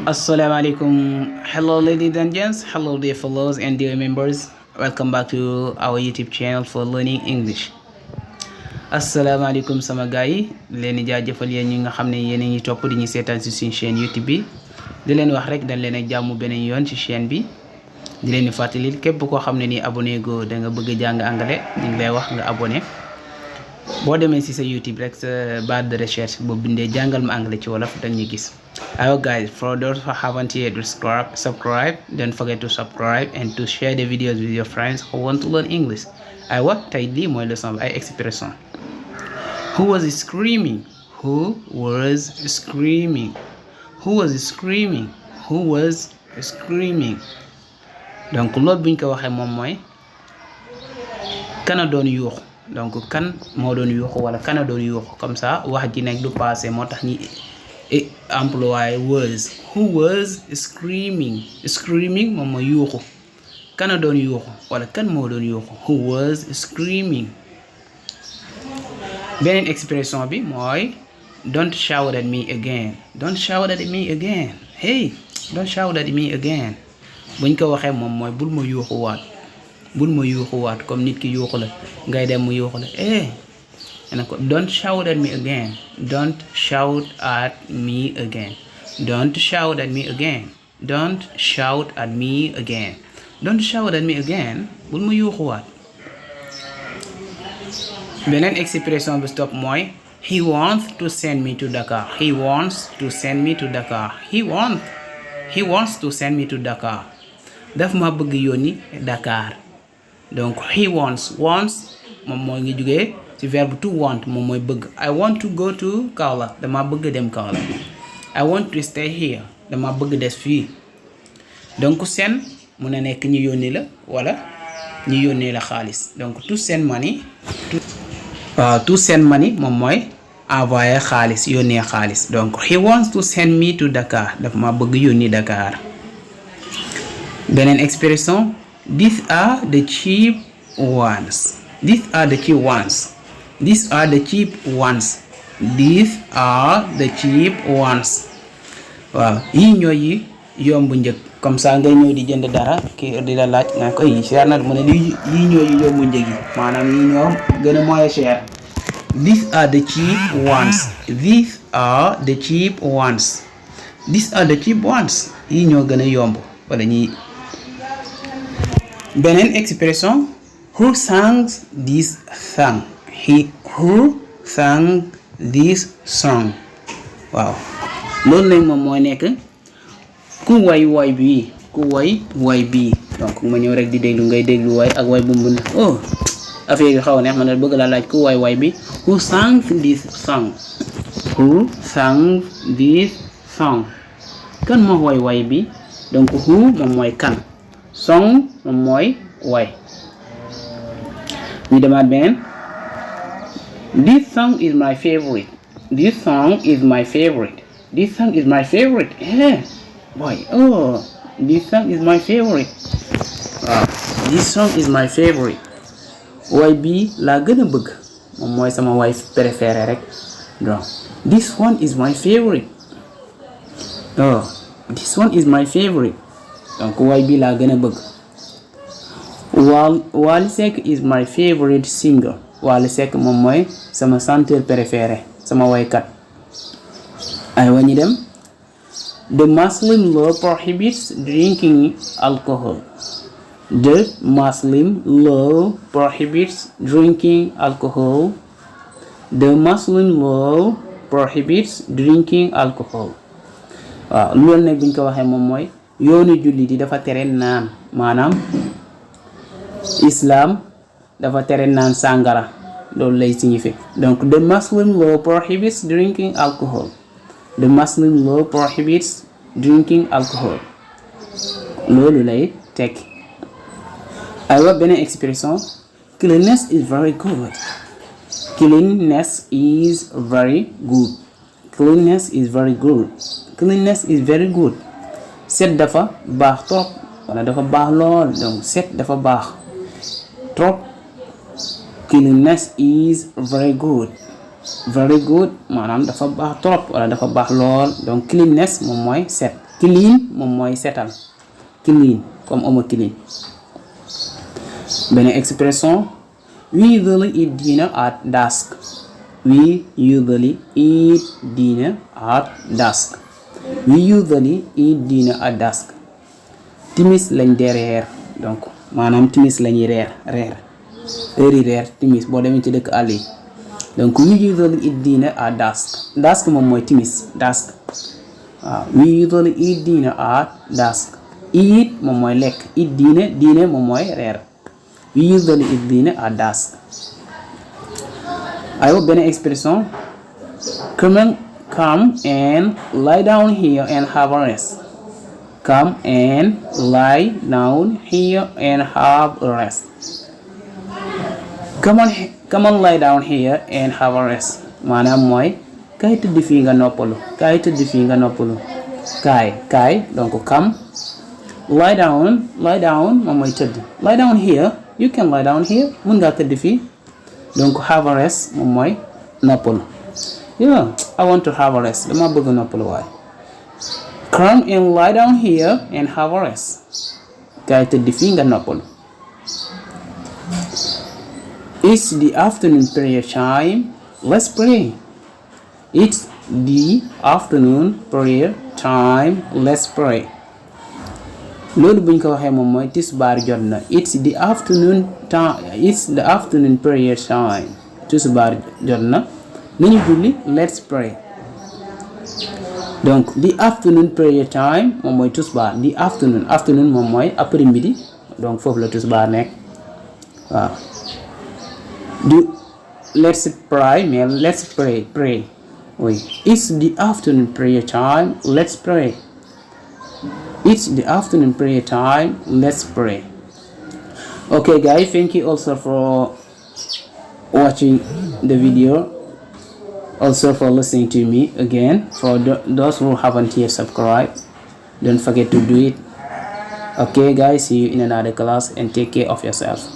Assalamualaikum. Hello ladies and gents, hello dear followers and dear members. Welcome back to our YouTube channel for learning English. Assalamualaikum sama gaay leen jaajëfal yeen ñi nga xamne yeen ñi top di ñi sétane ci suñu chaîne YouTube bi di leen wax rek dañ leen ak jàmm benen yoon ci chaîne bi di leen fatali képp ko xamne ni abonné go da nga bëgg jàng anglais di ngi lay wax nga abonné bo démé ci sa YouTube rek sa barre de recherche bo bindé Jangalma anglais ci wolof dañ ñi gis. Hello guys, for those who haven't yet subscribe, don't forget to subscribe and to share the videos with your friends who want to learn English. Aywa tay li moy leçon ay expression. Who was screaming? Who was screaming? Who was screaming? Who was screaming? Donc lool buñ ko waxe mom moy kana doon yuux. Donc kan mo doon yuux wala kana doon yuux comme ça wax ji nek du passé motax ni employé was. Who was screaming? Screaming mom mo yuuxu. Kana doon yuuxu wala kan mo doon yuuxu. Who was screaming? Benen expression bi moy don't shout at me again. Don't shout at me again. Hey, don't shout at me again. Buñ ko waxe mom moy bul mo yuuxu waat. Bul mo yuuxu waat comme nit ki yuuxu la ngay dem mu yuuxu la don't shout at me again. Don't shout at me again. Don't shout at me again. Don't shout at me again. Don't shout at me again. Bul mo yuuxu waat. Benen expression bi stop moy he wants to send me to Dakar. He wants to send me to Dakar. He wants to send me to Dakar. Daf ma bëgg yoni Dakar. Donc he wants mom moy ngi jugé ci verbe to want mom moy bëgg. I want to go to Kaolack. Dama bëgg dem Kaolack. I want to stay here. Dama bëgg des fi. Donc send mu na nek ñi yoni la wala ñi yoni la xaliss. Donc to send money mom moy envoyer xaliss yoni xaliss. Donc he wants to send me to Dakar. Dafa ma bëgg yoni Dakar. Benen expression these are the cheap ones. These are the cheap ones. These are the cheap ones. These are the cheap ones. Waaw yi ñoy yombu ñeuk comme ça ngay ñëw di jënd dara ki di la laaj nga ko yi cher na mu ne yi ñoy yombu ñeuk yi manam yi ñoom gëna moy cher. These are the cheap ones. These are the cheap ones. These are the cheap ones. Yi ñoo gëna yombu wala ñi. Benen expression who sang this song? Who sang this song? Wow. Loolu nag moom moo nekk ku way bi donc ma ñëw rek di déglu ngay déglu way ak way bu mu affaire yi xaw neex ma ne bëgg la laaj ku way bi who sang this song? Who sang this song? Kan moo way bi donc who moom mooy kan, song moom mooy way. We demaat beneen this song is my favorite. This song is my favorite. This song is my favorite. Yeah. Boy. Oh, this song is my favorite. This song is my favorite. Way bi la gëna bëgg moom mooy sama way préféré rek. Donc this one is my favorite. Oh, this one is my favorite. Donc way bi la gëna bëgg. Wally Seck is my favorite singer. Wally Seck moom mooy sama chanteur préféré, sama waykat. Ay wañi dem. The Muslim law prohibits drinking alcohol. The Muslim law prohibits drinking alcohol. The Muslim law prohibits drinking alcohol. Waaw loolu nag buñ ko waxee moom mooy yoonu julli di dafa tere naan maanaam Islam dafa tere naan sangara loolu lay signifier. Donc the Muslim law prohibits drinking alcohol. The Muslim law prohibits drinking alcohol. Loolu lay tekki. Aywa beneen expression cleanliness is very good. Cleanliness is very good. Cleanliness is very good. Cleanliness is very good. Set dafa baax trop wala dafa baax lool. Donc set dafa baax trop. Cleanliness is very good. Very good maanaam dafa baax trop wala dafa baax lool. Donc cleanliness moom mooy set. clean moom mooy setal, clean comme homo clean. Beneen expression, we usually eat dinner at dusk. We usually eat dinner at dusk. We usually eat dinner at dusk. Timis lañ dee reer, donc maanaam timis lañuy reer heure yi reer timis boo demee ci dëkk àll yi. Donc we usually eat dinner at dusk. Dusk moom mooy timis, dusk. We usually eat dinner at dusk. Eat moom mooy lekk, eat dinner moom mooy reer. We usually eat dinner at dusk. aywa beneen expression, come and lie down here and have a rest. Come and lie down here and have a rest. Come on lie down here and have a rest. Maanaam mooy kaay tëdd fii nga noppalu, kaay donc come. Lie down moom mooy tëdd. Lie down here, you can lie down here, mun ngaa tëdd fii. Donc have a rest moom mooy noppalu. Yeah, I want to have a rest, dama bëgg noppalu waay. Come and lie down here and have a rest. Kaay tëdd fii nga noppalu. It's the afternoon prayer time, let's pray. It's the afternoon prayer time, let's pray. Loolu buñ ko waxee moom mooy tisbaar jot na. It's the afternoon prayer time. Tisbaar jot na, nañu julli, let's pray. Donc the afternoon prayer time moom mooy tisbaar. The afternoon moom mooy après midi, donc foofu la tisbaar nekk waaw. Let's pray mais let's pray. Oui, it's the afternoon prayer time, let's pray. It's the afternoon prayer time, let's pray. Okay guys, thank you also for watching the video, also for listening to me again. For those who haven't yet subscribed, don't forget to do it. Okay guys, see you in another class and take care of yourself.